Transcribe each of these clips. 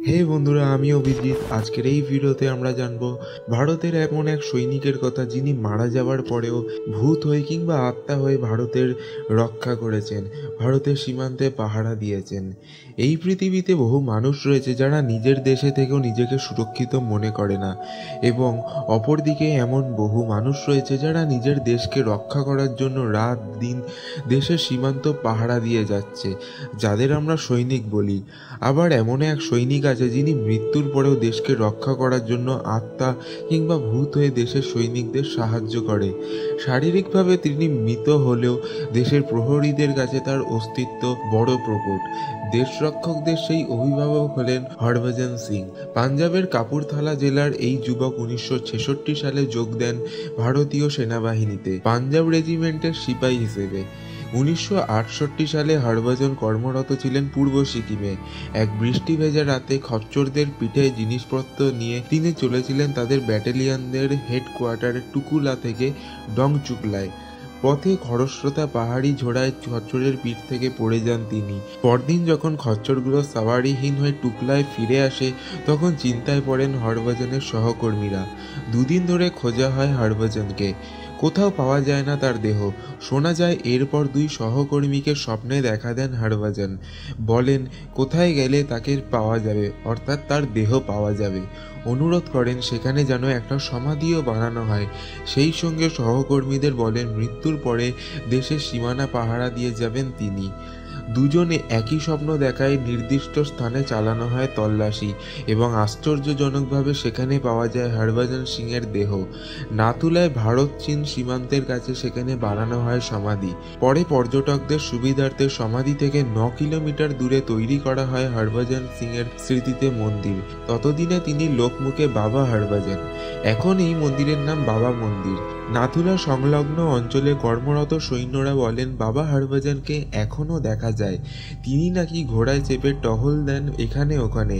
হে বন্ধুরা, আমি অভিজিৎ। আজকের এই ভিডিওতে আমরা জানবো ভারতের এমন এক সৈনিকের কথা যিনি মারা যাওয়ার পরেও ভূত হয়ে কিংবা আত্মা হয়ে ভারতের রক্ষা করেছেন, ভারতের সীমান্তে পাহারা দিয়েছেন। এই পৃথিবীতে বহু মানুষ রয়েছে যারা নিজের দেশে থেকেও নিজেকে সুরক্ষিত মনে করে না, এবং অপরদিকে এমন বহু মানুষ রয়েছে যারা নিজের দেশকে রক্ষা করার জন্য রাত দিন দেশের সীমান্ত পাহারা দিয়ে যাচ্ছে, যাদের আমরা সৈনিক বলি। আবার এমন এক সৈনিক আছে যিনি মৃত্যুর পরেও দেশকে রক্ষা করার জন্য আত্মা কিংবা ভূত হয়ে দেশের সৈনিকদের সাহায্য করে। শারীরিকভাবে তিনি মৃত হলেও দেশের প্রহরীদের কাছে তার অস্তিত্ব বড় প্রকট। দেশরক্ষকদের সেই অভিভাবক হলেন হরভজন সিং। পাঞ্জাবের কাপুরথালা জেলার এই যুবক 1966 সালে যোগ দেন ভারতীয় সেনাবাহিনীতে পাঞ্জাব রেজিমেন্টের সিপাহী হিসেবে। 1968 সালে হরভজন কর্মরত ছিলেন পূর্ব সিকিমে। এক বৃষ্টি ভেজা রাতে খচ্চরদের পিঠে জিনিসপত্র নিয়ে তিনি চলেছিলেন তাদের ব্যাটালিয়নদের হেডকোয়ার্টার টুকুলা থেকে ডংচুকলায়। পথে খরস্রোতা পাহাড়ি ঝোড়ায় খচ্চরের পিঠ থেকে পড়ে যান তিনি। পরদিন যখন খচ্চরগুলো সাওয়ারিহীন হয়ে টুকলায় ফিরে আসে, তখন চিন্তায় পড়েন হরভজনের সহকর্মীরা। দুদিন ধরে খোঁজা হয় হরভজনকে, কোথাও পাওয়া যায় না তার দেহ। শোনা যায় এরপর দুই সহকর্মীকে স্বপ্নে দেখা দেন হরভজন। বলেন কোথায় গেলে তাকে পাওয়া যাবে, অর্থাৎ তার দেহ পাওয়া যাবে। অনুরোধ করেন সেখানে যেন একটা সমাধিও বানানো হয়। সেই সঙ্গে সহকর্মীদের বলেন মৃত্যুর পরে দেশের সীমানা পাহারা দিয়ে যাবেন তিনি। দুজনে একই স্বপ্ন দেখায় নির্দিষ্ট স্থানে চালানো হয় তল্লাশি, এবং আশ্চর্যজনকভাবে সেখানে পাওয়া যায় হরভজন সিংয়ের দেহ। নাথুলায় ভারত চীন সীমান্তের কাছে সেখানে বানানো হয় সমাধি। পরে পর্যটকদের সুবিধার্থে সমাধি থেকে 9 কিলোমিটার দূরে তৈরি করা হয় হরভজন সিংয়ের স্মৃতিতে মন্দির। ততদিনে তিনি লোকমুখে বাবা হরভজন। এখন এই মন্দিরের নাম বাবা মন্দির। নাথুলা সংলগ্ন অঞ্চলে কর্মরত সৈন্যরা বলেন বাবা হরভজনকে এখনও দেখা যায়। তিনি নাকি ঘোড়ায় চেপে টহল দেন এখানে ওখানে।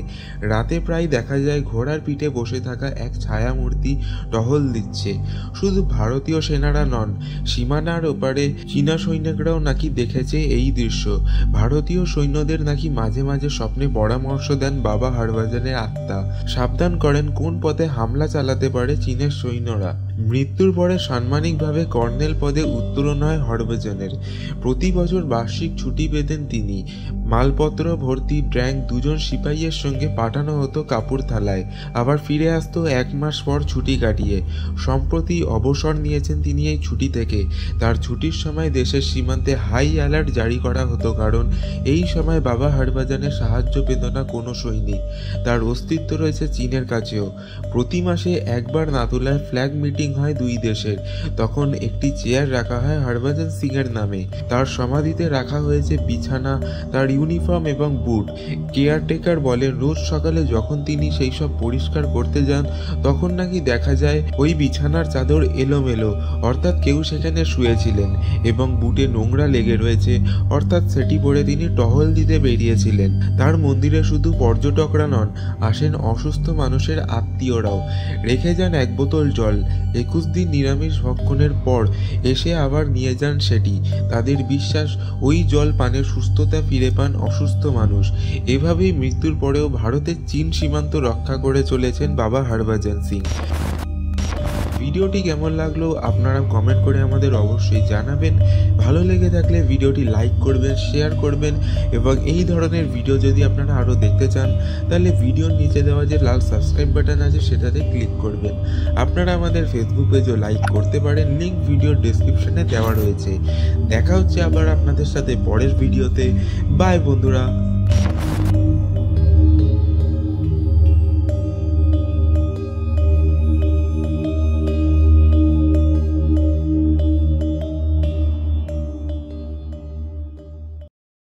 রাতে প্রায় দেখা যায় ঘোড়ার পিঠে বসে থাকা এক ছায়ামূর্তি টহল দিচ্ছে। শুধু ভারতীয় সেনারা নন, সীমানার ওপারে চীনা সৈনিকরাও নাকি দেখেছে এই দৃশ্য। ভারতীয় সৈন্যদের নাকি মাঝে মাঝে স্বপ্নে পরামর্শ দেন বাবা হরভজনের আত্মা, সাবধান করেন কোন পথে হামলা চালাতে পারে চীনের সৈন্যরা। মৃত্যুর পরে সাম্মানিকভাবে কর্নেল পদে উত্তরণ হয় হরভজনের। প্রতি বছর বার্ষিক ছুটি পেতেন তিনি। মালপত্র ভর্তি ট্যাঙ্ক দুজন সিপাহীর সঙ্গে পাঠানো হতো কাপুরথালায়, আবার ফিরে আসতো 1 মাস পর ছুটি কাটিয়ে। সম্প্রতি অবসর নিয়েছেন তিনি এই ছুটি থেকে। তার ছুটির সময় দেশের সীমান্তে হাই অ্যালার্ট জারি করা হতো, কারণ এই সময় বাবা হরভজনের সাহায্য পেত না কোনো সৈনিক। তার অস্তিত্ব রয়েছে চীনের কাছেও। প্রতি মাসে একবার নাথুলায় ফ্ল্যাগ মিটিং হয় দুই দেশের। তখন একটি চেয়ার রাখা হয় হরভজন সিংয়ের নামে। তার সমাধিতে রাখা হয়েছে বিছানা, তার ইউনিফর্ম এবং বুট। কেয়ারটেকার বলেন রোজ সকালে যখন তিনি সেই সব পরিষ্কার করতে যান, তখন নাকি দেখা যায় ওই বিছানার চাদর এলোমেলো, অর্থাৎ কেউ সেখানে শুয়েছিলেন, এবং বুটে নোংরা লেগে রয়েছে, অর্থাৎ সেটি পরে তিনি টহল দিতে বেরিয়েছিলেন। তার মন্দিরে শুধু পর্যটকরা নন, আসেন অসুস্থ মানুষের আত্মীয়রাও। রেখে যান 1 বোতল জল। 21 দিন নিরামিষ ভক্ষণের পর এসে আবার নিয়ে যান সেটি। তাদের বিশ্বাস ওই জল পানে সুস্থতা ফিরে পান অসুস্থ মানুষ। এভাবেই মৃত্যুর পরেও ভারতের চীন সীমান্ত রক্ষা করে চলেছেন বাবা হরভজন সিং। ভিডিওটি কেমন লাগলো আপনারা কমেন্ট করে আমাদের অবশ্যই জানাবেন। ভালো লেগে থাকলে ভিডিওটি লাইক করবেন, শেয়ার করবেন, এবং এই ধরনের ভিডিও যদি আপনারা আরও দেখতে চান তাহলে ভিডিওর নিচে দেওয়া যে লাল সাবস্ক্রাইব বাটন আছে সেটাতে ক্লিক করবেন। আপনারা আমাদের ফেসবুক পেজও লাইক করতে পারেন, লিঙ্ক ভিডিওর ডেসক্রিপশনে দেওয়া রয়েছে। দেখা হচ্ছে আবার আপনাদের সাথে পরের ভিডিওতে। বাই বন্ধুরা।